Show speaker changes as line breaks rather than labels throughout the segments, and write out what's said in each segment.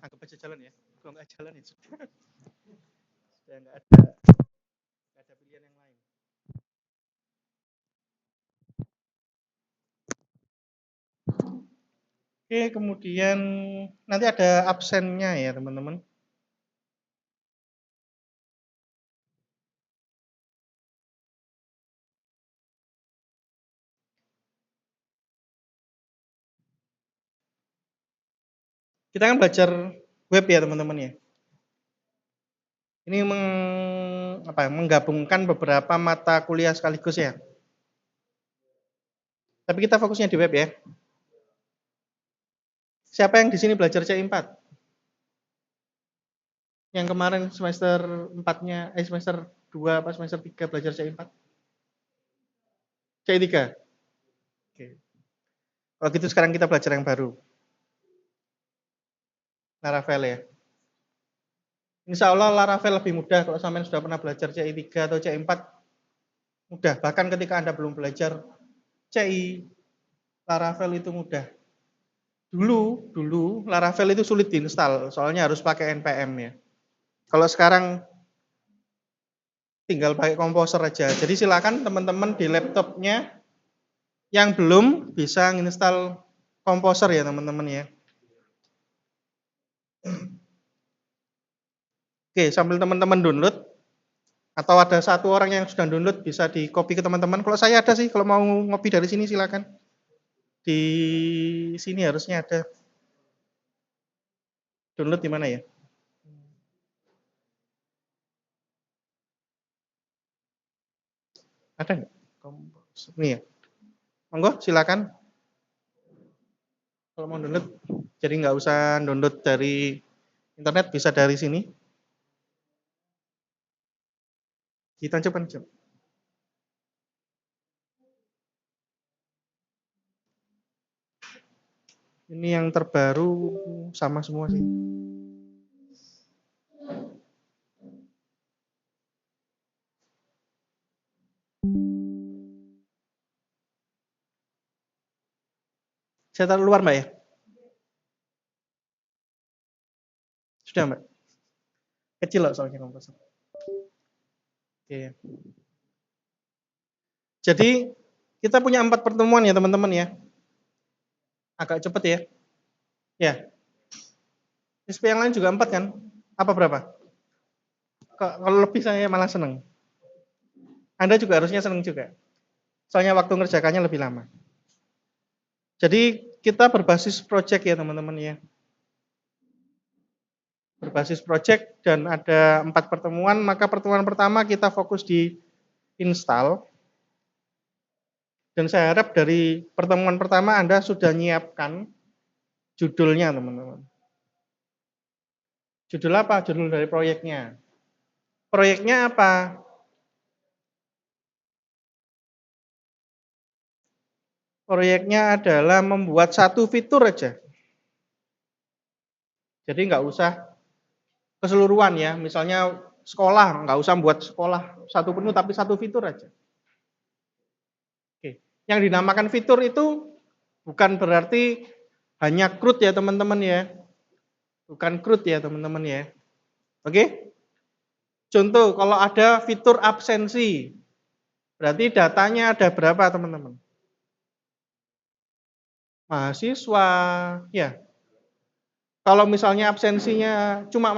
Anggap aja jalan ya. Kalau nggak jalan ya sudah. Sudah nggak ada pilihan yang lain. Oke, kemudian nanti ada absennya ya teman-teman. Kita kan belajar web ya teman-teman ya. Ini menggabungkan beberapa mata kuliah sekaligus ya. Tapi kita fokusnya di web ya. Siapa yang di sini belajar C4? Yang kemarin semester 4-nya, semester 2 apa semester 3 belajar C4? C3? Oke. Kalau gitu sekarang kita belajar yang baru. Laravel ya. Insya Allah Laravel lebih mudah kalau sampai sudah pernah belajar CI3 atau CI4. Mudah, bahkan ketika Anda belum belajar CI, Laravel itu mudah. Dulu Laravel itu sulit diinstal, soalnya harus pakai npm ya. Kalau sekarang tinggal pakai Composer aja. Jadi silakan teman-teman di laptopnya yang belum bisa menginstal Composer ya teman-teman ya. Oke, sambil teman-teman download, atau ada satu orang yang sudah download bisa di copy ke teman-teman. Kalau saya ada sih, kalau mau ngopi dari sini silakan. Di sini harusnya ada. Download di mana ya? Ada nggak? Ini ya. Monggo silakan. Kalau mau download, jadi nggak usah download dari internet, bisa dari sini. Ditancapkan aja. Ini yang terbaru sama semua sih. Saya taruh luar Mbak ya? Sudah Mbak? Kecil loh soalnya komposer. Oke. Jadi kita punya 4 pertemuan ya teman-teman ya. Agak cepet ya. Ya. SP yang lain juga 4 kan? Apa berapa? Kalau lebih saya malah seneng. Anda juga harusnya seneng juga. Soalnya waktu ngerjakannya lebih lama. Jadi kita berbasis project ya teman-teman ya. Berbasis project dan ada 4 pertemuan, maka pertemuan pertama kita fokus di install. Dan saya harap dari pertemuan pertama Anda sudah menyiapkan judulnya teman-teman. Judul apa? Judul dari proyeknya. Proyeknya apa? Proyeknya adalah membuat satu fitur aja. Jadi nggak usah keseluruhan ya. Misalnya sekolah, nggak usah buat sekolah satu penuh tapi satu fitur aja. Oke. Yang dinamakan fitur itu bukan berarti hanya CRUD ya teman-teman ya. Bukan CRUD ya teman-teman ya. Oke? Contoh kalau ada fitur absensi, berarti datanya ada berapa teman-teman? Mahasiswa, ya. Kalau misalnya absensinya cuma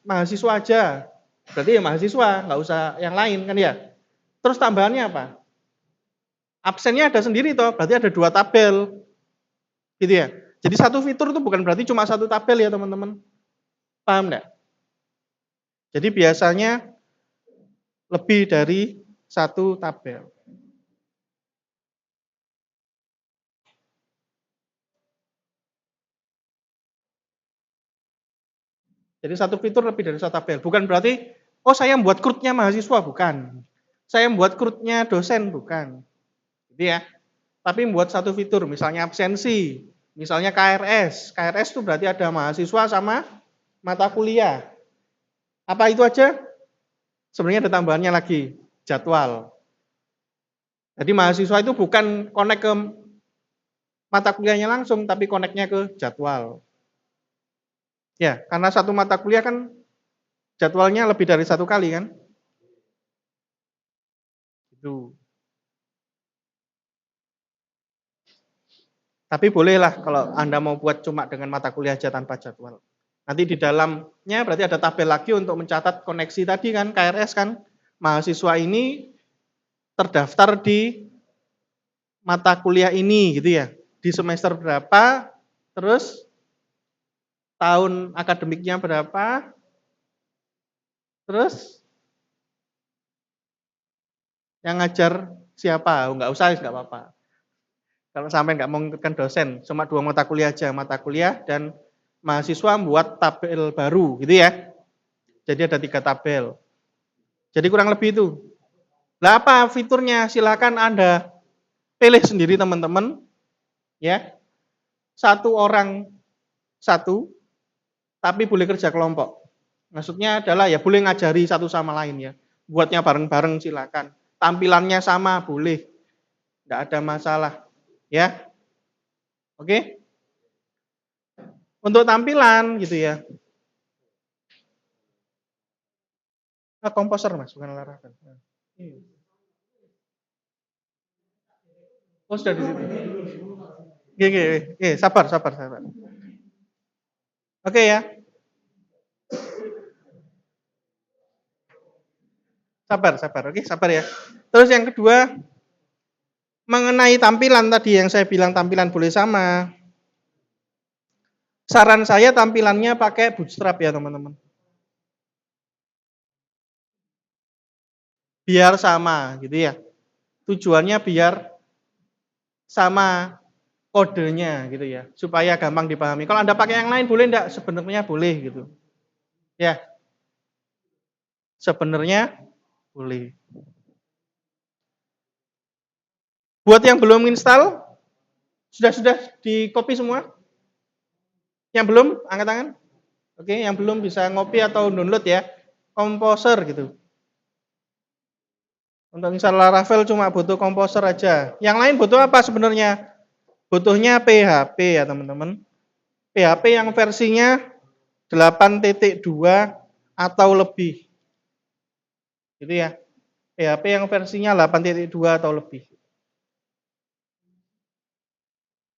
mahasiswa aja, berarti ya mahasiswa, nggak usah yang lain kan ya. Terus tambahannya apa? Absennya ada sendiri toh, berarti ada 2 tabel, gitu ya. Jadi satu fitur itu bukan berarti cuma satu tabel ya teman-teman. Paham nggak? Jadi biasanya lebih dari satu tabel. Jadi satu fitur lebih dari satu tabel. Bukan berarti, oh saya membuat CRUD-nya mahasiswa, bukan. Saya membuat CRUD-nya dosen, bukan. Gitu ya. Tapi membuat satu fitur, misalnya absensi, misalnya KRS. KRS itu berarti ada mahasiswa sama mata kuliah. Apa itu aja? Sebenarnya ada tambahannya lagi, jadwal. Jadi mahasiswa itu bukan connect ke mata kuliahnya langsung, tapi connect-nya ke jadwal. Ya, karena satu mata kuliah kan jadwalnya lebih dari satu kali kan? Itu. Tapi bolehlah kalau Anda mau buat cuma dengan mata kuliah aja tanpa jadwal. Nanti di dalamnya berarti ada tabel lagi untuk mencatat koneksi tadi kan, KRS kan. Mahasiswa ini terdaftar di mata kuliah ini gitu ya. Di semester berapa, terus tahun akademiknya berapa, terus yang ngajar siapa? Nggak usah, nggak apa-apa. Kalau sampai nggak mau ngikutkan dosen, cuma 2 mata kuliah aja, mata kuliah dan mahasiswa membuat tabel baru gitu ya. Jadi ada 3 tabel. Jadi kurang lebih itu. Lah apa fiturnya? Silakan Anda pilih sendiri teman-teman ya. Satu orang satu, tapi boleh kerja kelompok. Maksudnya adalah ya boleh ngajari satu sama lain ya. Buatnya bareng-bareng silakan. Tampilannya sama boleh. Enggak ada masalah. Ya. Oke? Untuk tampilan gitu ya. Komposer Mas, bukan Laravel. Oh, sudah di situ. Oke, sabar. Oke ya. Sabar. Oke, sabar ya. Terus yang kedua, mengenai tampilan tadi yang saya bilang tampilan boleh sama. Saran saya tampilannya pakai Bootstrap ya, teman-teman. Biar sama gitu ya. Tujuannya biar sama kodenya gitu ya, supaya gampang dipahami. Kalau Anda pakai yang lain boleh enggak? Sebenarnya boleh gitu. Ya, sebenarnya boleh. Buat yang belum install, sudah di copy semua? Yang belum, angkat tangan. Oke, yang belum bisa ngopi atau download ya. Composer gitu. Untuk install Laravel cuma butuh Composer aja. Yang lain butuh apa sebenarnya? Butuhnya PHP ya teman-teman. PHP yang versinya 8.2 atau lebih. Gitu ya. PHP yang versinya 8.2 atau lebih.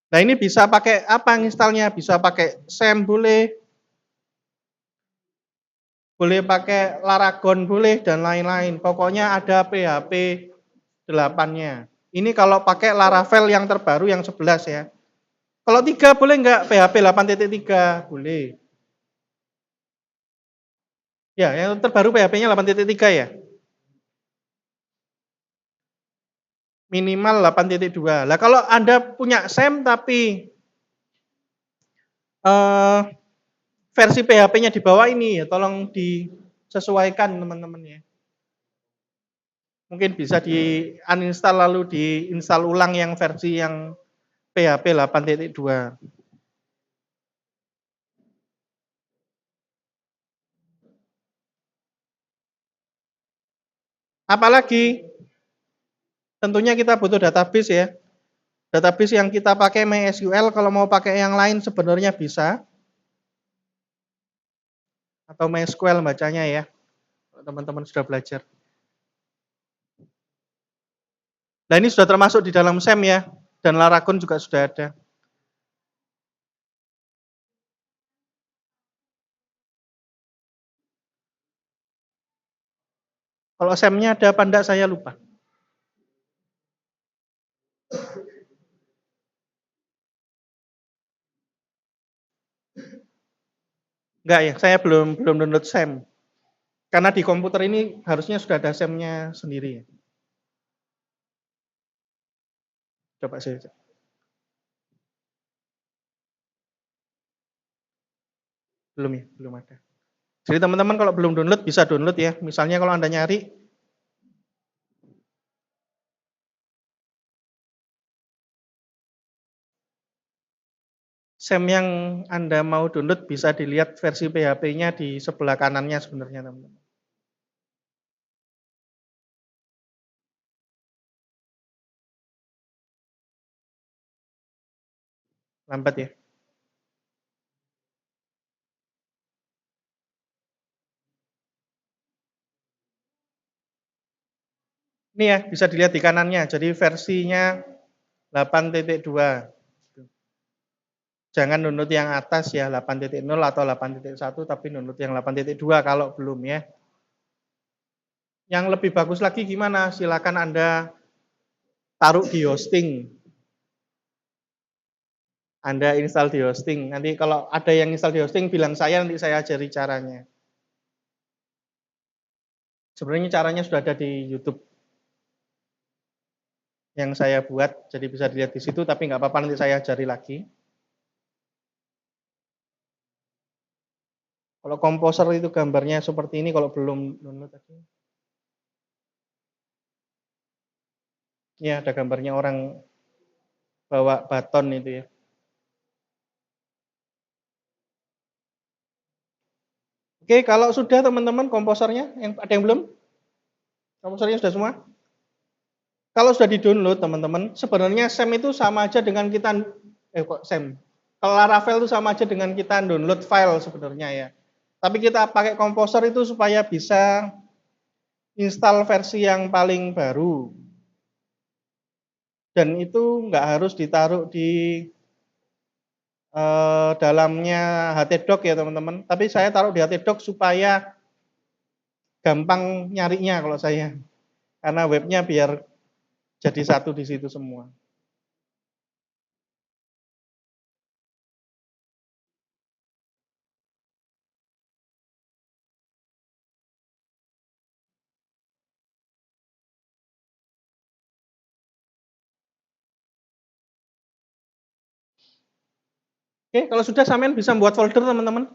Nah ini bisa pakai apa installnya? Bisa pakai SAM boleh, boleh pakai Laragon boleh dan lain-lain. Pokoknya ada PHP 8-nya. Ini kalau pakai Laravel yang terbaru yang 11 ya. Kalau 3 boleh enggak PHP 8.3? Boleh. Ya, yang terbaru PHP-nya 8.3 ya. Minimal 8.2. Lah kalau Anda punya SAM tapi versi PHP-nya di bawah ini ya tolong disesuaikan teman-teman ya. Mungkin bisa di uninstall lalu diinstal ulang yang versi yang PHP 8.2. Apalagi tentunya kita butuh database ya. Database yang kita pakai MySQL, kalau mau pakai yang lain sebenarnya bisa. Atau MySQL bacanya ya. Teman-teman sudah belajar. Nah ini sudah termasuk di dalam SAM ya. Dan Laragon juga sudah ada. Kalau SAM-nya ada apa enggak saya lupa. Enggak ya, saya belum download SAM. Karena di komputer ini harusnya sudah ada SAM-nya sendiri. Coba saya cek. Belum ya, belum ada. Jadi teman-teman kalau belum download bisa download ya. Misalnya kalau Anda nyari SAM yang Anda mau download bisa dilihat versi PHP-nya di sebelah kanannya sebenarnya teman-teman. Lambat ya. Ini ya, bisa dilihat di kanannya. Jadi versinya 8.2. Jangan download yang atas ya, 8.0 atau 8.1, tapi download yang 8.2 kalau belum ya. Yang lebih bagus lagi gimana? Silakan Anda taruh di hosting. Anda install di hosting. Nanti kalau ada yang install di hosting, bilang saya, nanti saya ajari caranya. Sebenarnya caranya sudah ada di YouTube yang saya buat, jadi bisa dilihat di situ, tapi nggak apa-apa, nanti saya ajari lagi. Kalau Composer itu gambarnya seperti ini, kalau belum download tadi. Ya, ada gambarnya orang bawa baton itu ya. Oke, kalau sudah teman-teman komposernya, ada yang belum? Komposernya sudah semua? Kalau sudah di-download teman-teman, sebenarnya SEM itu sama aja dengan kita, kok SEM? Kalau Laravel itu sama aja dengan kita download file sebenarnya ya. Tapi kita pakai Composer itu supaya bisa install versi yang paling baru. Dan itu nggak harus ditaruh di dalamnya htdoc ya teman-teman. Tapi saya taruh di htdoc supaya gampang nyarinya kalau saya. Karena webnya biar jadi satu di situ semua. Oke, kalau sudah sampean bisa membuat folder teman-teman.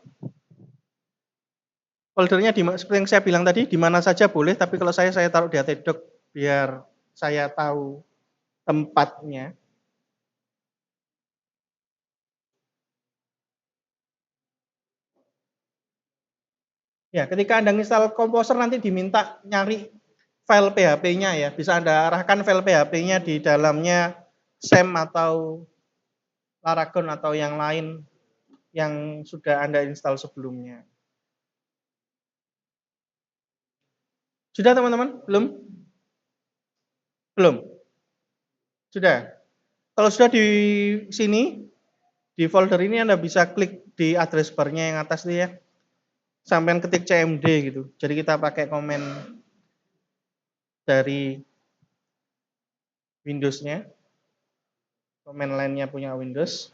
Foldernya seperti yang saya bilang tadi, di mana saja boleh, tapi kalau saya taruh di htdoc biar saya tahu tempatnya. Ya, ketika Anda install Composer nanti diminta nyari file PHP-nya ya. Bisa Anda arahkan file PHP-nya di dalamnya SEM atau Laragon atau yang lain yang sudah Anda install sebelumnya. Sudah teman-teman? Belum? Belum? Sudah? Kalau sudah di sini, di folder ini Anda bisa klik di address bar-nya yang atas itu ya. Sampai ketik cmd gitu. Jadi kita pakai komen dari Windows-nya. Command line-nya punya Windows.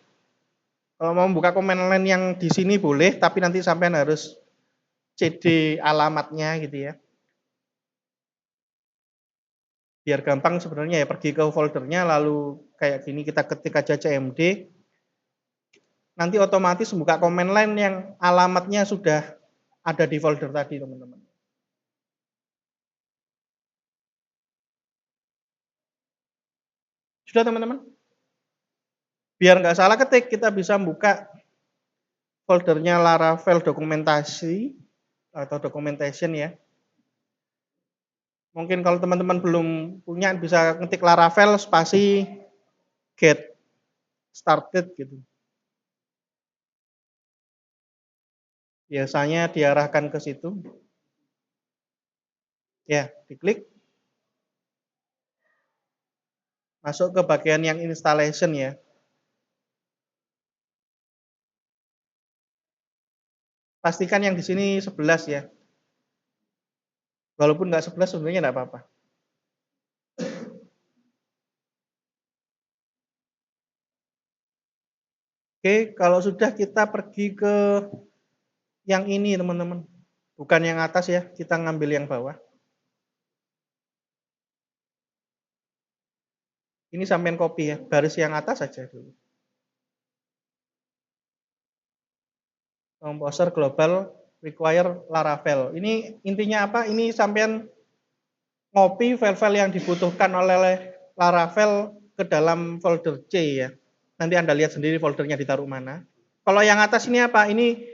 Kalau mau buka command line yang di sini boleh, tapi nanti sampean harus cd alamatnya gitu ya. Biar gampang sebenarnya ya, pergi ke foldernya lalu kayak gini kita ketik aja cmd. Nanti otomatis buka command line yang alamatnya sudah ada di folder tadi, teman-teman. Sudah, teman-teman? Biar nggak salah ketik, kita bisa buka foldernya Laravel dokumentasi atau documentation ya. Mungkin kalau teman-teman belum punya bisa ngetik Laravel spasi get started gitu. Biasanya diarahkan ke situ. Ya, diklik. Masuk ke bagian yang installation ya. Pastikan yang di sini 11 ya. Walaupun nggak 11 sebenarnya nggak apa-apa. Oke, kalau sudah kita pergi ke yang ini teman-teman. Bukan yang atas ya, kita ngambil yang bawah. Ini sampean copy ya, baris yang atas saja dulu. Composer Global Require Laravel. Ini intinya apa? Ini sampean ngopi file-file yang dibutuhkan oleh Laravel ke dalam folder C ya. Nanti Anda lihat sendiri foldernya ditaruh mana. Kalau yang atas ini apa? Ini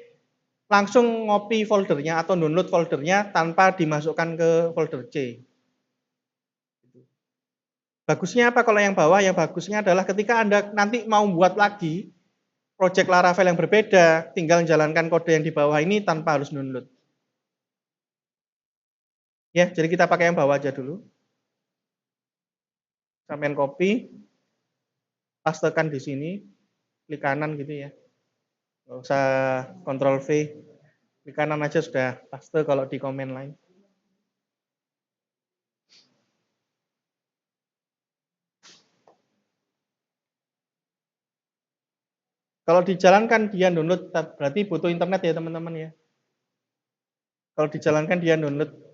langsung ngopi foldernya atau download foldernya tanpa dimasukkan ke folder C. Bagusnya apa kalau yang bawah? Yang bagusnya adalah ketika Anda nanti mau buat lagi project Laravel yang berbeda, tinggal menjalankan kode yang di bawah ini tanpa harus download. Ya, jadi kita pakai yang bawah aja dulu. Sampean copy, pastekan di sini, klik kanan gitu ya. Nggak usah Ctrl V, klik kanan aja sudah paste kalau di command line. Kalau dijalankan dia download, berarti butuh internet ya teman-teman ya. Kalau dijalankan dia download.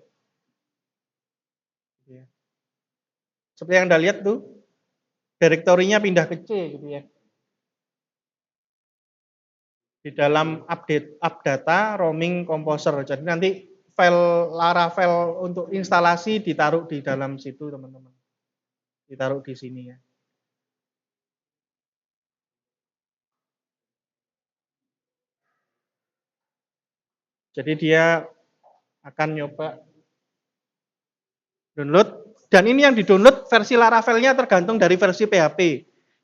Seperti yang Anda lihat tuh, direktorinya pindah ke C gitu ya. Di dalam update data roaming composer. Jadi nanti file Laravel untuk instalasi ditaruh di dalam situ teman-teman. Ditaruh di sini ya. Jadi dia akan nyoba download, dan ini yang di-download versi Laravelnya tergantung dari versi PHP.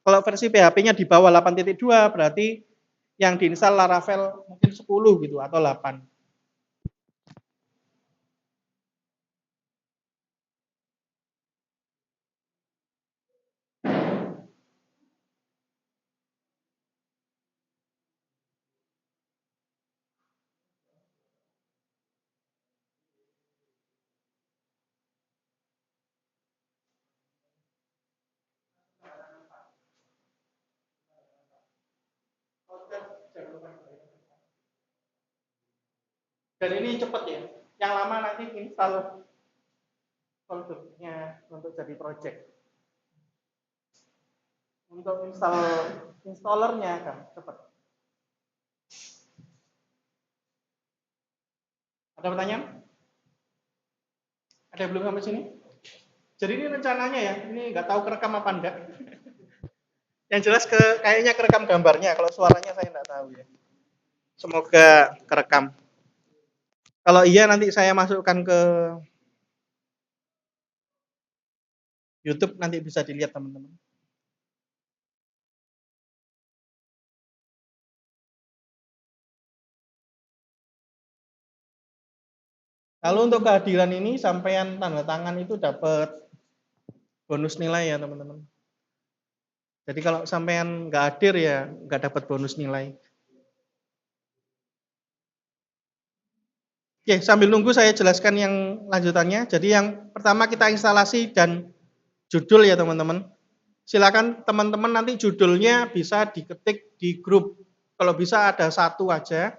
Kalau versi PHP-nya di bawah 8.2 berarti yang diinstal Laravel mungkin 10 gitu atau 8. Dan ini cepat ya. Yang lama nanti install konfignya untuk jadi project. Untuk installernya kan cepat. Ada pertanyaan? Ada yang belum sampai sini? Jadi ini rencananya ya, ini nggak tahu kerekam apa enggak. Yang jelas kayaknya kerekam gambarnya, kalau suaranya saya nggak tahu ya. Semoga kerekam. Kalau iya nanti saya masukkan ke YouTube, nanti bisa dilihat teman-teman. Lalu untuk kehadiran ini sampean tanda tangan itu dapat bonus nilai ya teman-teman. Jadi kalau sampean nggak hadir ya nggak dapat bonus nilai. Oke, sambil nunggu saya jelaskan yang lanjutannya. Jadi yang pertama kita instalasi dan judul ya teman-teman. Silakan teman-teman nanti judulnya bisa diketik di grup. Kalau bisa ada satu aja.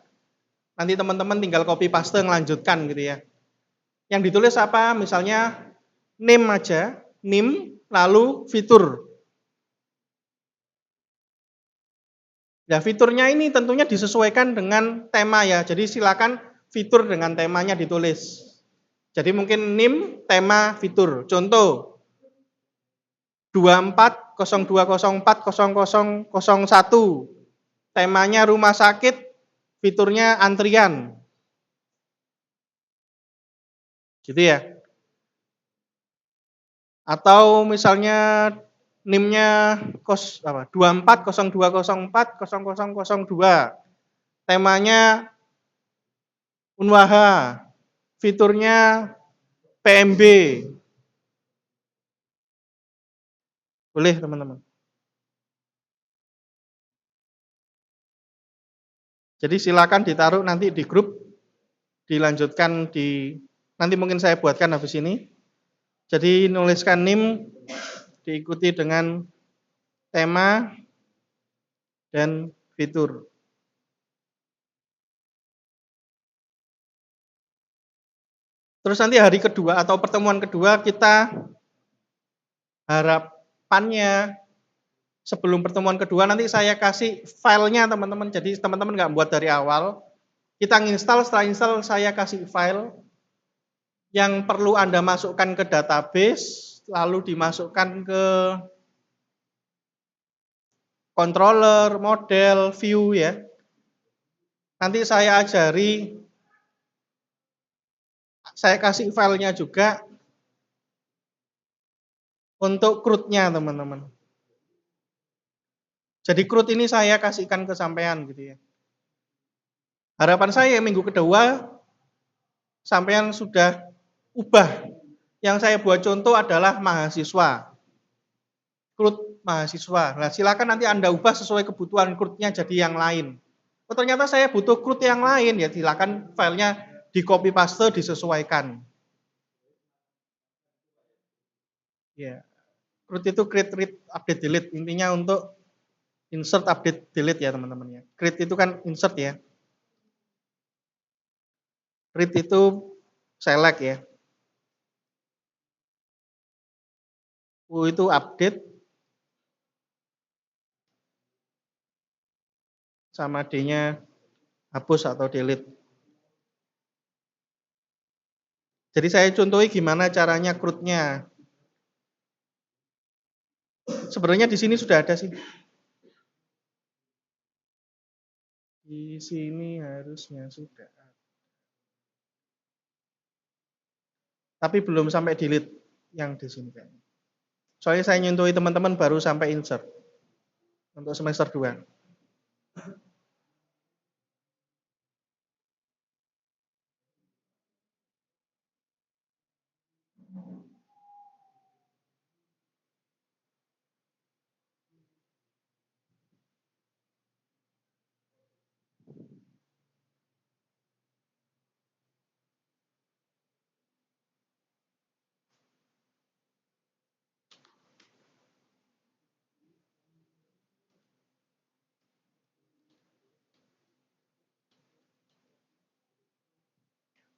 Nanti teman-teman tinggal copy paste ngelanjutkan gitu ya. Yang ditulis apa? Misalnya name aja, name lalu fitur. Nah, fiturnya ini tentunya disesuaikan dengan tema ya. Jadi silakan fitur dengan temanya ditulis. Jadi mungkin NIM tema fitur. Contoh 2402040001. Temanya rumah sakit, fiturnya antrian. Gitu ya. Atau misalnya NIM-nya 2402040002. Temanya Unwaha. Fiturnya PMB. Boleh teman-teman. Jadi silakan ditaruh nanti di grup, dilanjutkan nanti mungkin saya buatkan habis ini. Jadi nuliskan NIM, diikuti dengan tema dan fitur. Terus nanti hari kedua atau pertemuan kedua kita harapannya sebelum pertemuan kedua nanti saya kasih filenya teman-teman. Jadi teman-teman nggak buat dari awal. Kita nginstal, setelah install saya kasih file yang perlu Anda masukkan ke database, lalu dimasukkan ke controller, model, view ya. Nanti saya ajari, saya kasih filenya juga untuk CRUD-nya teman-teman. Jadi CRUD ini saya kasihkan ke sampean gitu ya. Harapan saya minggu kedua sampean sudah ubah. Yang saya buat contoh adalah mahasiswa. CRUD mahasiswa. Nah, silakan nanti Anda ubah sesuai kebutuhan CRUD-nya jadi yang lain. Oh, ternyata saya butuh CRUD yang lain, ya silakan filenya di copy paste disesuaikan. Ya. CRUD itu create, read, update, delete. Intinya untuk insert, update, delete ya teman-teman ya. Create itu kan insert ya. Read itu select ya. U itu update. Sama D-nya hapus atau delete. Jadi saya contohi gimana caranya CRUD-nya. Sebenarnya di sini sudah ada sih. Di sini harusnya sudah. Tapi belum sampai delete yang di sini kayaknya. Soalnya saya nyentuhi teman-teman baru sampai insert untuk semester 2.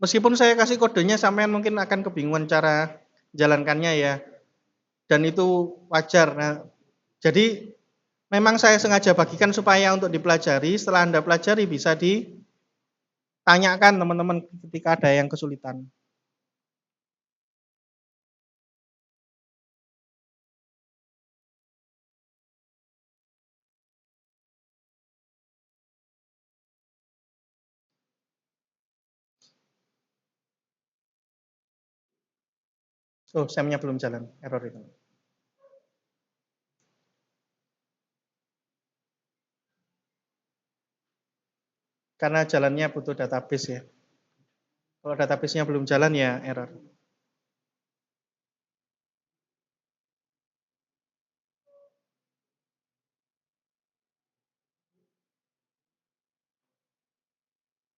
Meskipun saya kasih kodenya, sampean mungkin akan kebingungan cara jalankannya ya. Dan itu wajar. Nah, jadi memang saya sengaja bagikan supaya untuk dipelajari. Setelah Anda pelajari bisa ditanyakan teman-teman ketika ada yang kesulitan. Oh, SEM-nya belum jalan, error itu. Karena jalannya butuh database ya. Kalau database-nya belum jalan ya error.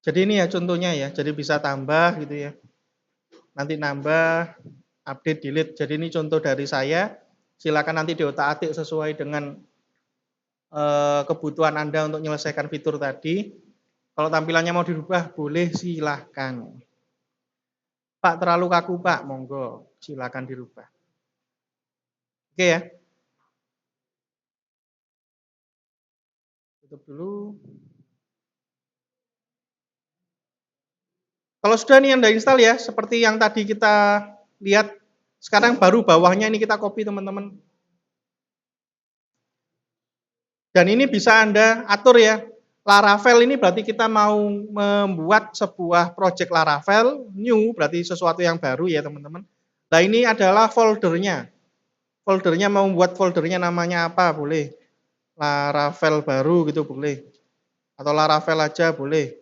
Jadi ini ya contohnya ya, jadi bisa tambah gitu ya. Nanti nambah, update, delete. Jadi ini contoh dari saya. Silakan nanti diotak-atik sesuai dengan kebutuhan Anda untuk menyelesaikan fitur tadi. Kalau tampilannya mau dirubah, boleh silahkan. Pak terlalu kaku Pak, monggo silakan dirubah. Oke ya. Tutup dulu. Kalau sudah nih Anda install ya, seperti yang tadi kita lihat, sekarang baru bawahnya ini kita copy teman-teman. Dan ini bisa Anda atur ya. Laravel ini berarti kita mau membuat sebuah project Laravel new, berarti sesuatu yang baru ya teman-teman. Nah ini adalah foldernya. Foldernya mau membuat foldernya namanya apa boleh. Laravel baru gitu boleh. Atau Laravel aja boleh.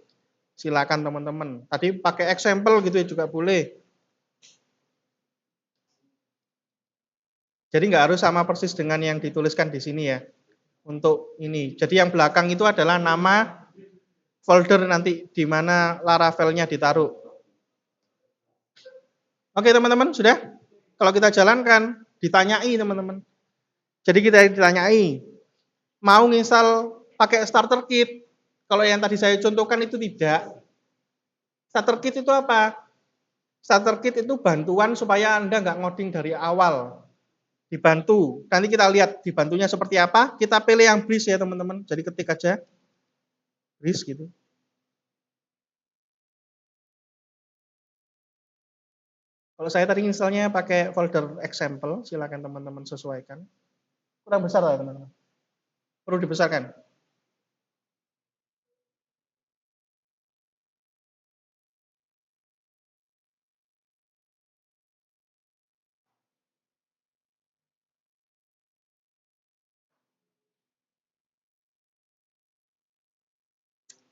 Silakan teman-teman. Tadi pakai example gitu ya juga boleh. Jadi nggak harus sama persis dengan yang dituliskan di sini ya. Untuk ini. Jadi yang belakang itu adalah nama folder nanti di mana Laravelnya ditaruh. Oke teman-teman, sudah? Kalau kita jalankan, ditanyai teman-teman. Jadi kita ditanyai, mau nginstal pakai starter kit. Kalau yang tadi saya contohkan itu tidak. Starter kit itu apa? Starter kit itu bantuan supaya Anda nggak ngoding dari awal. Dibantu. Nanti kita lihat dibantunya seperti apa. Kita pilih yang breeze ya teman-teman. Jadi ketik aja breeze gitu. Kalau saya tadi misalnya pakai folder example, silakan teman-teman sesuaikan. Kurang besar lah teman-teman. Perlu dibesarkan.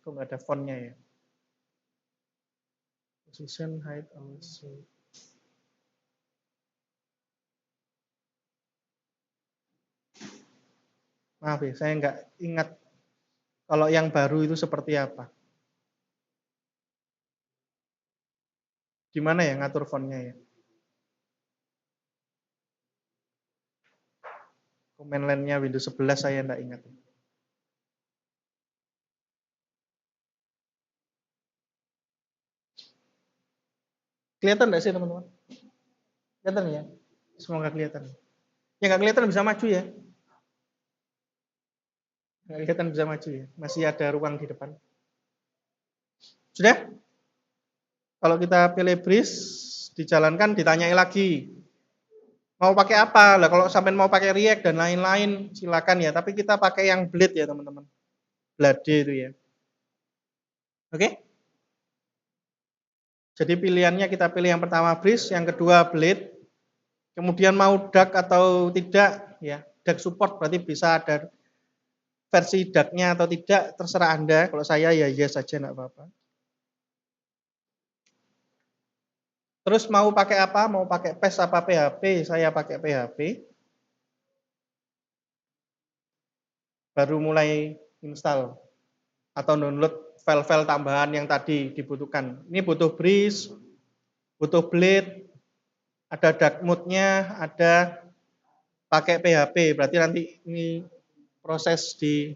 Kok nggak ada fontnya ya? Position height also. Maaf ya, saya nggak ingat kalau yang baru itu seperti apa. Gimana ya ngatur fontnya ya? Command line-nya Windows 11 saya nggak ingat. Kelihatan nggak sih teman-teman? Kelihatan ya? Semoga kelihatan. Ya nggak kelihatan bisa maju ya. Nggak kelihatan bisa maju ya. Masih ada ruang di depan. Sudah? Kalau kita pilih bridge, dijalankan, ditanyai lagi. Mau pakai apa? Lah kalau sampai mau pakai React dan lain-lain, silakan ya. Tapi kita pakai yang Blade ya teman-teman. Blade itu ya. Oke? Jadi pilihannya kita pilih yang pertama bridge, yang kedua Blade. Kemudian mau DAG atau tidak, ya DAG support berarti bisa ada versi DAG-nya atau tidak, terserah Anda. Kalau saya ya yes saja, enggak apa-apa. Terus mau pakai apa? Mau pakai PES apa PHP? Saya pakai PHP. Baru mulai install atau download file-file tambahan yang tadi dibutuhkan. Ini butuh bridge, butuh blade, ada dark mode-nya, ada pakai PHP. Berarti nanti ini proses di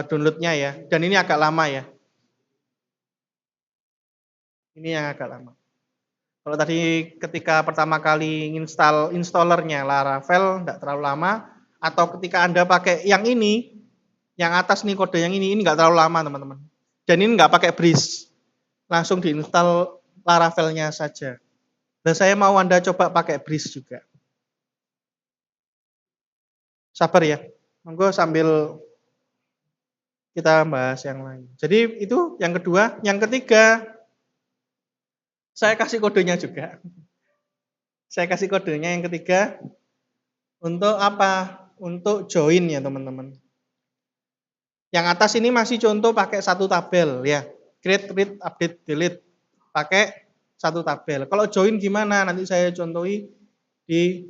download-nya ya. Dan ini agak lama ya. Ini yang agak lama. Kalau tadi ketika pertama kali install installernya Laravel enggak terlalu lama, atau ketika Anda pakai yang ini, yang atas nih kode yang ini enggak terlalu lama teman-teman. Dan ini enggak pakai bridge, langsung diinstal Laravelnya saja. Dan saya mau Anda coba pakai bridge juga. Sabar ya, monggo sambil kita bahas yang lain. Jadi itu yang kedua, yang ketiga saya kasih kodenya juga. Saya kasih kodenya yang ketiga untuk apa? Untuk join ya teman-teman. Yang atas ini masih contoh pakai satu tabel ya. Create, read, update, delete. Pakai satu tabel. Kalau join gimana? Nanti saya contohi di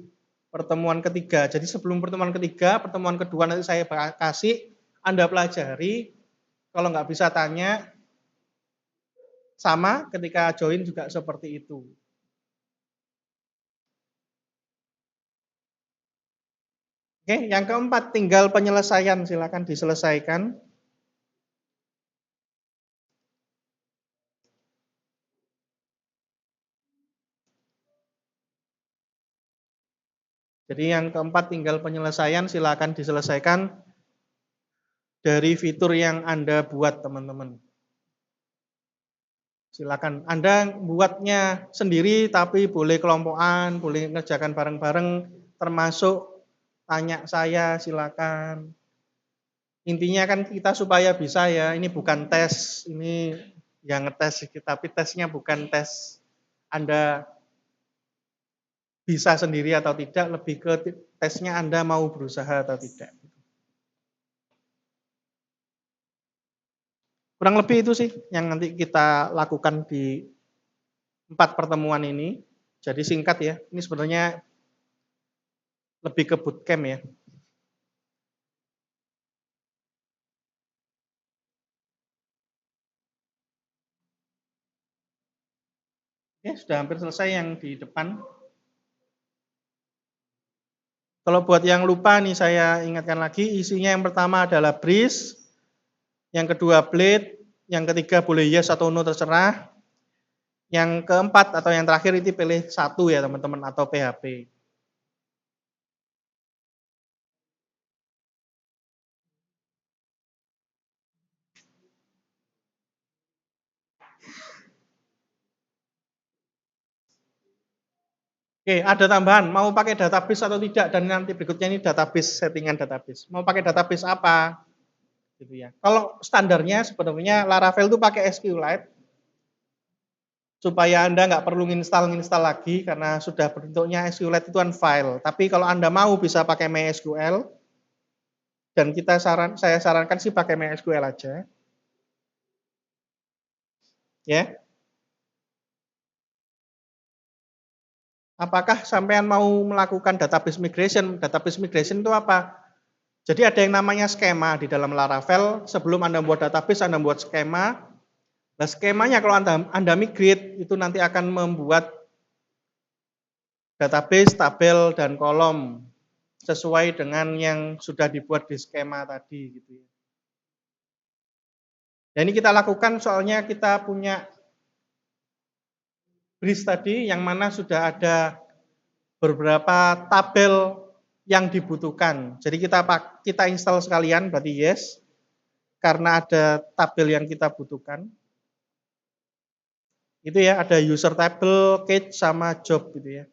pertemuan ketiga. Jadi sebelum pertemuan ketiga, pertemuan kedua nanti saya kasih, Anda pelajari. Kalau nggak bisa tanya, sama ketika join juga seperti itu. Oke, yang keempat tinggal penyelesaian, silakan diselesaikan. Jadi yang keempat tinggal penyelesaian, silakan diselesaikan dari fitur yang Anda buat teman-teman. Silakan Anda buatnya sendiri tapi boleh kelompokan, boleh ngerjakan bareng-bareng, termasuk tanya saya silakan. Intinya kan kita supaya bisa ya, ini bukan tes, ini yang ngetes tapi tesnya bukan tes Anda bisa sendiri atau tidak, lebih ke tesnya Anda mau berusaha atau tidak. Kurang lebih itu sih yang nanti kita lakukan di 4 pertemuan ini. Jadi singkat ya, ini sebenarnya lebih ke bootcamp ya. Ya, sudah hampir selesai yang di depan. Kalau buat yang lupa nih saya ingatkan lagi, isinya yang pertama adalah bridge, yang kedua blade, yang ketiga boleh yes atau no terserah. Yang keempat atau yang terakhir itu pilih satu ya teman-teman atau PHP. Oke, ada tambahan, mau pakai database atau tidak, dan nanti berikutnya ini database, settingan database. Mau pakai database apa? Gitu ya. Kalau standarnya sebenarnya Laravel itu pakai SQLite, supaya Anda nggak perlu nginstal lagi, karena sudah bentuknya SQLite itu kan file. Tapi kalau Anda mau bisa pakai MySQL, dan saya sarankan sih pakai MySQL aja. Ya. Apakah sampean mau melakukan database migration? Database migration itu apa? Jadi ada yang namanya skema di dalam Laravel. Sebelum Anda membuat database, Anda membuat skema. Nah, skemanya kalau Anda migrate, itu nanti akan membuat database, tabel, dan kolom sesuai dengan yang sudah dibuat di skema tadi. Gitu. Nah, ini kita lakukan soalnya kita punya bridge tadi yang mana sudah ada beberapa tabel yang dibutuhkan. Jadi kita install sekalian, berarti yes, karena ada tabel yang kita butuhkan. Itu ya, ada user table, cage, sama job gitu ya.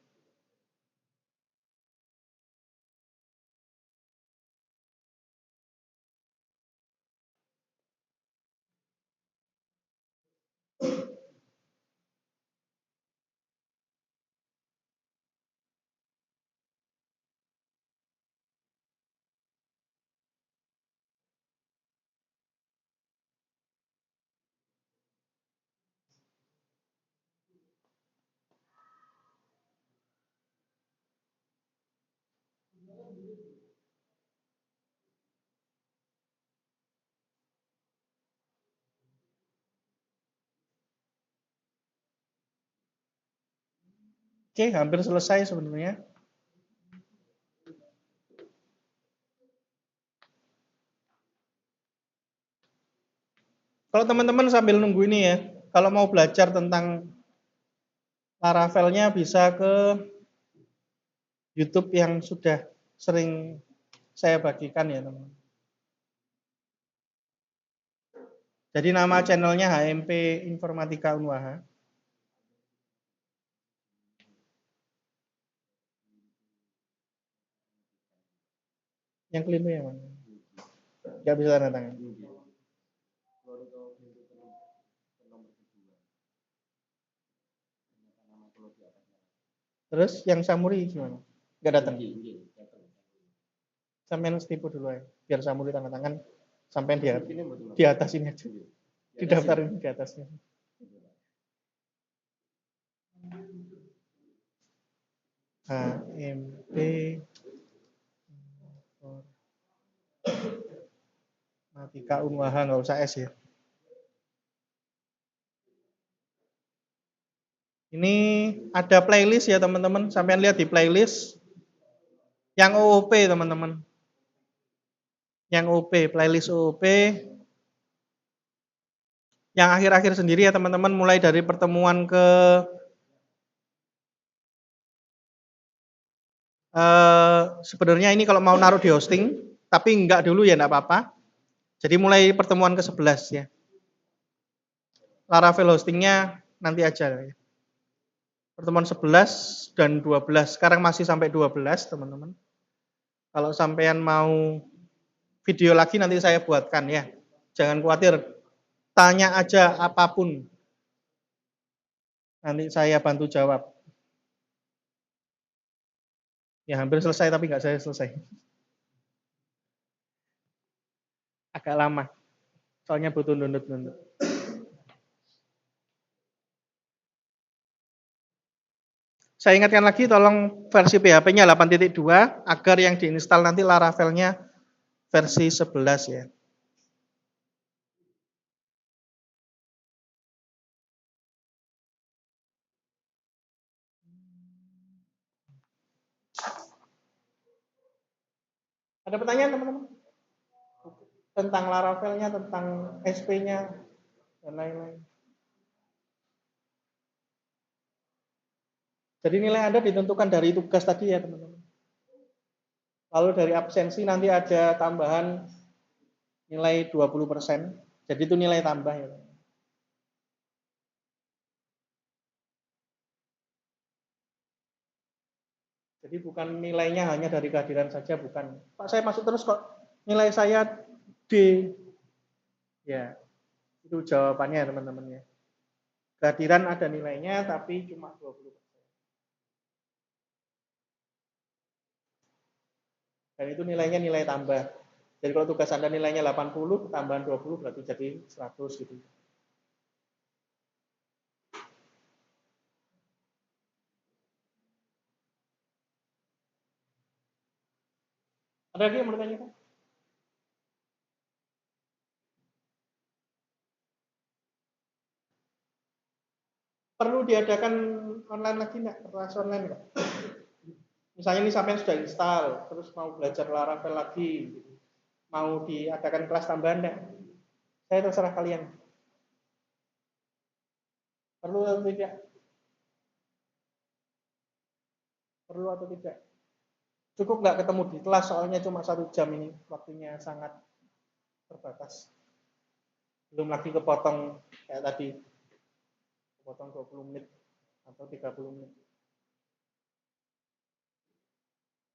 Oke, hampir selesai sebenarnya. Kalau teman-teman sambil nunggu ini ya, kalau mau belajar tentang Laravelnya bisa ke YouTube yang sudah sering saya bagikan ya teman-teman. Jadi nama channelnya HMP Informatika Unwaha. Yang kelima yang mana? Gak bisa tanda tangan. Terus yang Samuri gimana? Gak datang. Sampai setipu dulu ya, biar Samuri tanda tangan sampai di atas ini aja. Didaftarin di atasnya. HMP Informatika Unwaha, nggak usah S ya. Ini ada playlist ya teman-teman. Sampai lihat di playlist yang OOP teman-teman. Yang OOP, playlist OOP. Yang akhir-akhir sendiri ya teman-teman, mulai dari pertemuan ke sebenarnya ini kalau mau naruh di hosting, tapi enggak dulu ya enggak apa-apa. Jadi mulai pertemuan ke-11 ya. Laravel hostingnya nanti aja ya. Pertemuan 11 dan 12. Sekarang masih sampai 12 teman-teman. Kalau sampean mau video lagi nanti saya buatkan ya. Jangan khawatir. Tanya aja apapun. Nanti saya bantu jawab. Ya hampir selesai tapi nggak saya selesai. Agak lama. Soalnya butuh nundut-nundut. Saya ingatkan lagi tolong versi PHP-nya 8.2 agar yang diinstal nanti Laravel-nya versi 11 ya. Ada pertanyaan teman-teman? Tentang Laravel-nya, tentang SP-nya, dan lain-lain. Jadi nilai Anda ditentukan dari tugas tadi ya teman-teman. Lalu dari absensi nanti ada tambahan nilai 20%. Jadi itu nilai tambah ya. Jadi bukan nilainya hanya dari kehadiran saja, bukan. Pak saya masuk terus kok, nilai saya D. Ya, itu jawabannya teman-teman ya. Kehadiran ada nilainya tapi cuma 20%. Dan itu nilainya nilai tambah. Jadi kalau tugas Anda nilainya 80, tambahan 20 berarti jadi 100 gitu. Ada lagi yang mau ditanyakan? Perlu diadakan online lagi nggak? Kelas online nggak? Misalnya ini sampai sudah install, terus mau belajar Laravel lagi, mau diadakan kelas tambahan nggak? Saya terserah kalian. Perlu atau tidak? Perlu atau tidak? Cukup nggak ketemu di kelas, soalnya cuma 1 jam ini, waktunya sangat terbatas. Belum lagi kepotong kayak tadi, kepotong 20 menit atau 30 menit.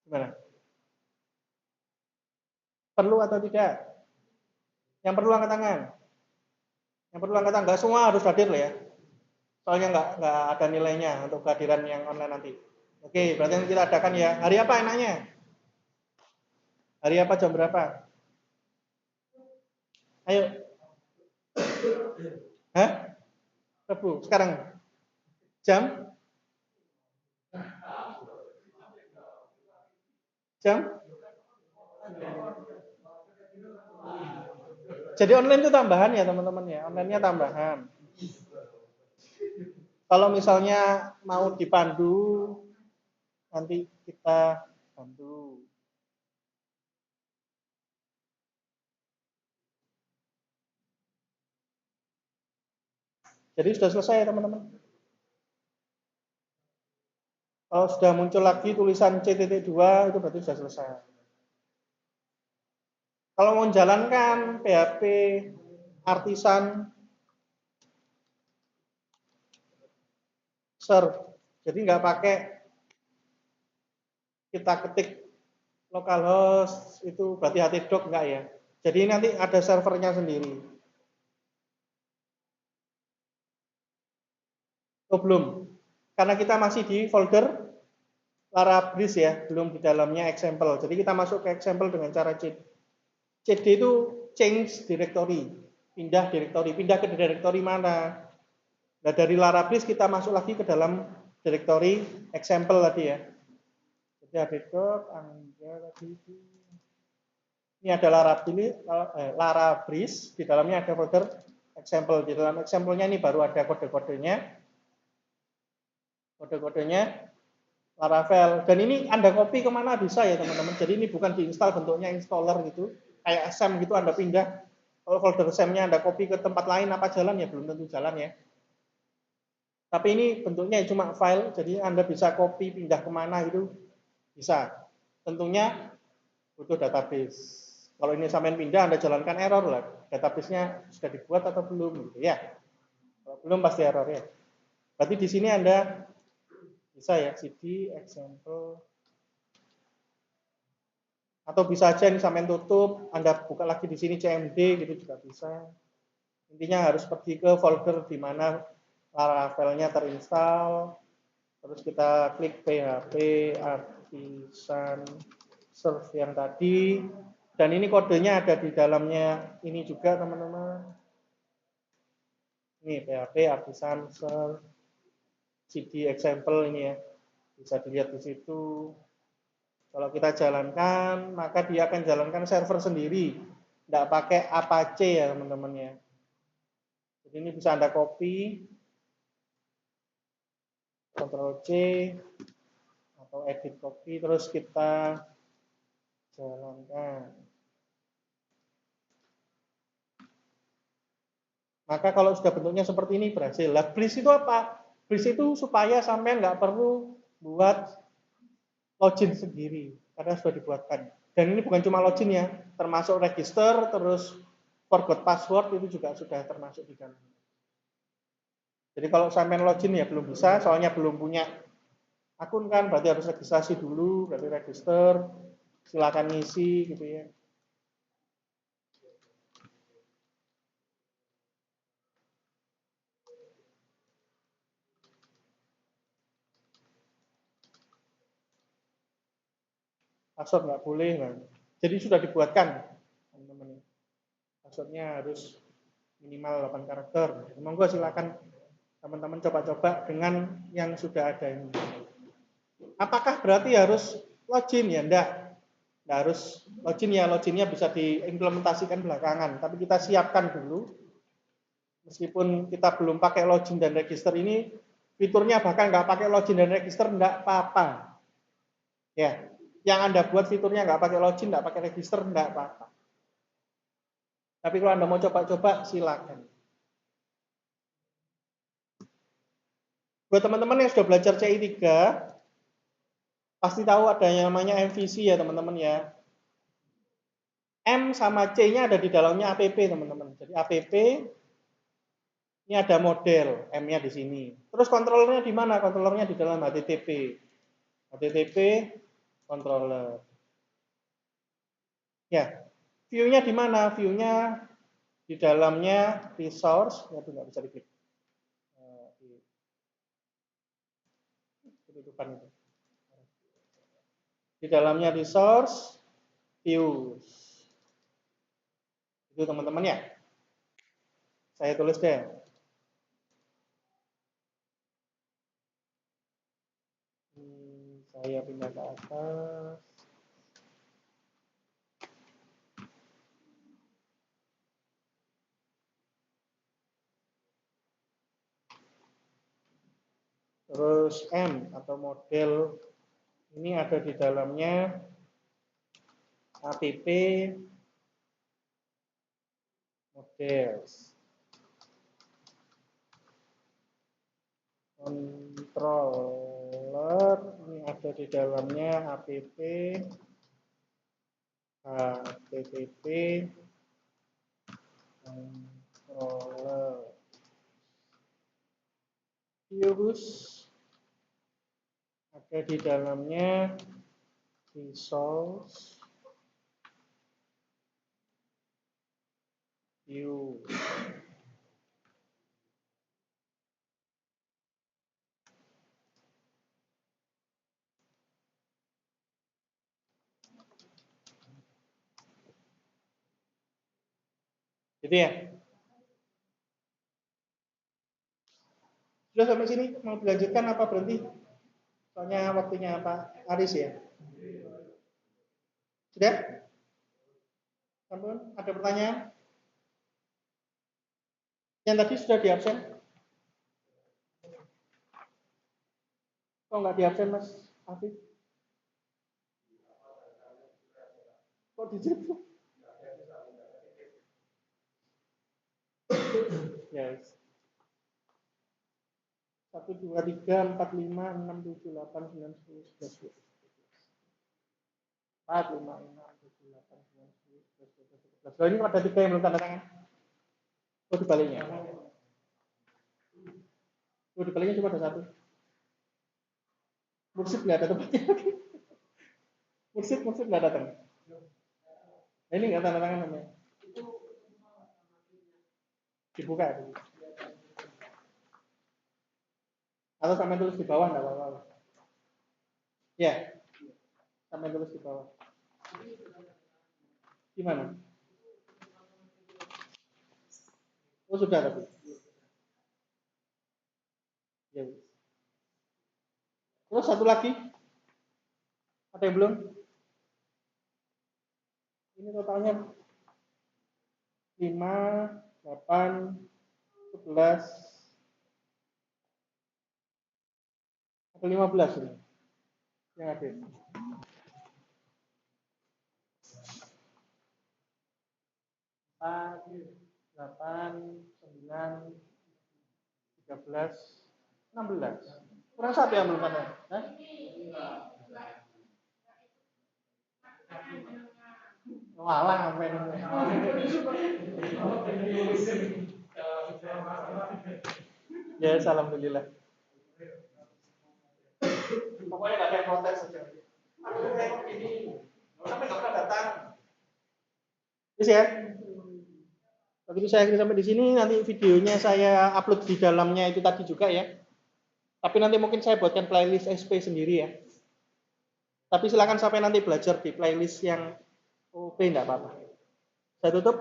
Gimana? Perlu atau tidak? Yang perlu angkat tangan. Yang perlu angkat tangan. Nggak semua harus hadir loh ya. Soalnya nggak ada nilainya untuk kehadiran yang online nanti. Oke, berarti kita adakan ya. Hari apa enaknya? Hari apa, jam berapa? Ayo. Hah? Rabu. Sekarang. Jam? Jam? Jadi online itu tambahan ya teman-teman ya. Online-nya tambahan. Kalau misalnya mau dipandu, nanti kita bantu. Jadi sudah selesai ya teman-teman. Kalau sudah muncul lagi tulisan C.2 itu berarti sudah selesai. Kalau mau jalankan PHP artisan serve, jadi nggak pakai kita ketik localhost itu berarti htdoc nggak ya. Jadi nanti ada servernya sendiri. Oh belum, karena kita masih di folder Laravel ya, belum di dalamnya example. Jadi kita masuk ke example dengan cara cd itu change directory, pindah ke directory mana. Nah dari Laravel kita masuk lagi ke dalam directory example tadi ya. Jadi htdoc, ini ada Laravel, di dalamnya ada folder example. Di dalam example-nya ini baru ada kode-kodenya Laravel. Dan ini Anda copy kemana bisa ya teman-teman. Jadi ini bukan diinstal bentuknya installer gitu. Kayak SAM gitu Anda pindah. Kalau folder SAM-nya Anda copy ke tempat lain apa jalan ya? Belum tentu jalan ya. Tapi ini bentuknya cuma file. Jadi Anda bisa copy pindah kemana gitu. Bisa. Tentunya butuh database. Kalau ini sampai pindah Anda jalankan error lah. Database-nya sudah dibuat atau belum gitu ya. Kalau belum pasti error ya. Berarti di sini Anda bisa ya cd example, atau bisa aja ini sampai tutup, Anda buka lagi di sini cmd gitu juga bisa. Intinya harus pergi ke folder di mana Laravel-nya terinstall, terus kita klik php artisan serve yang tadi, dan ini kodenya ada di dalamnya ini juga teman-teman. Ini php artisan serve cd example ini ya, bisa dilihat di situ. Kalau kita jalankan, maka dia akan jalankan server sendiri, tidak pakai Apache ya teman-teman ya. Jadi ini bisa Anda copy, Ctrl C atau edit copy, terus kita jalankan. Maka kalau sudah bentuknya seperti ini berhasil. Lah Bliss itu apa? Bliss itu supaya sampai nggak perlu buat login sendiri karena sudah dibuatkan. Dan ini bukan cuma login ya, termasuk register, terus forgot password itu juga sudah termasuk di dalam. Jadi kalau sampai login ya belum bisa, soalnya belum punya akun kan, berarti harus registrasi dulu, berarti register, silakan ngisi gitu ya. Password nggak boleh kan. Jadi sudah dibuatkan teman-teman. Passwordnya harus minimal 8 karakter. Monggo silakan teman-teman coba-coba dengan yang sudah ada ini. Apakah berarti harus login ya? Enggak. Nggak harus login ya, loginnya bisa diimplementasikan belakangan. Tapi kita siapkan dulu. Meskipun kita belum pakai login dan register ini, fiturnya bahkan nggak pakai login dan register nggak apa-apa. Ya, yang Anda buat fiturnya nggak pakai login, nggak pakai register nggak apa-apa. Tapi kalau Anda mau coba-coba, silakan. Buat teman-teman yang sudah belajar CI3, pasti tahu ada yang namanya MVC ya teman-teman ya. M sama C-nya ada di dalamnya app teman-teman. Jadi app ini ada model M-nya di sini. Terus kontrolernya di mana? Kontrolernya di dalam HTTP. HTTP controller. Ya, view-nya di mana? View-nya di dalamnya resource. Ya, nggak bisa diklik. Ketutupan itu. Di dalamnya resource, views. Itu teman-teman ya. Saya tulis deh. Saya pindah ke atas. Terus M atau model ini ada di dalamnya app models. Controller ini ada di dalamnya app HTTP controller. Views ada di dalamnya resource view. Gitu ya. Sudah sampai sini, mau dilanjutkan apa berhenti? Soalnya waktunya Pak Aris ya. Sudah? Sampun, ada pertanyaan? Yang tadi sudah di absen? Kok nggak di absen Mas Afif? Kok di chat? Yes. 1, 2, 3, 4, 5, 6, 7, 8, 9, 10, 11, 4, 5, 6, 7, 8, 9, 10, 11, 12, 13. Loh, ini ada 3 yang belum tanda tangan. Oh, dibaliknya. Oh, dibaliknya cuma ada 1. Mursid nggak ada tempatnya lagi. Mursid nggak datang. Nah, ini nggak tanda tangan namanya. Dibuka. Atau sampai tulis di bawah nggak apa-apa. Ya, sampai tulis di bawah. Gimana? Oh, sudah tapi. Ya. Terus satu lagi. Ada yang belum? Ini totalnya 5, 8, 11, atau 15 ini yang ada. 4, 8, 9, 13, 16. Kurang 1 yang belum ada. Hah? Walah, sampai ya, alhamdulillah. Pokoknya nggak ada yang protes saja. Aku kayak begini, sampai nggak pernah datang. Terus ya. Begitu saya akhiri sampai di sini, nanti videonya saya upload di dalamnya itu tadi juga ya. Tapi nanti mungkin saya buatkan playlist SP sendiri ya. Tapi silakan sampai nanti belajar di playlist yang OP, enggak apa-apa. Saya tutup.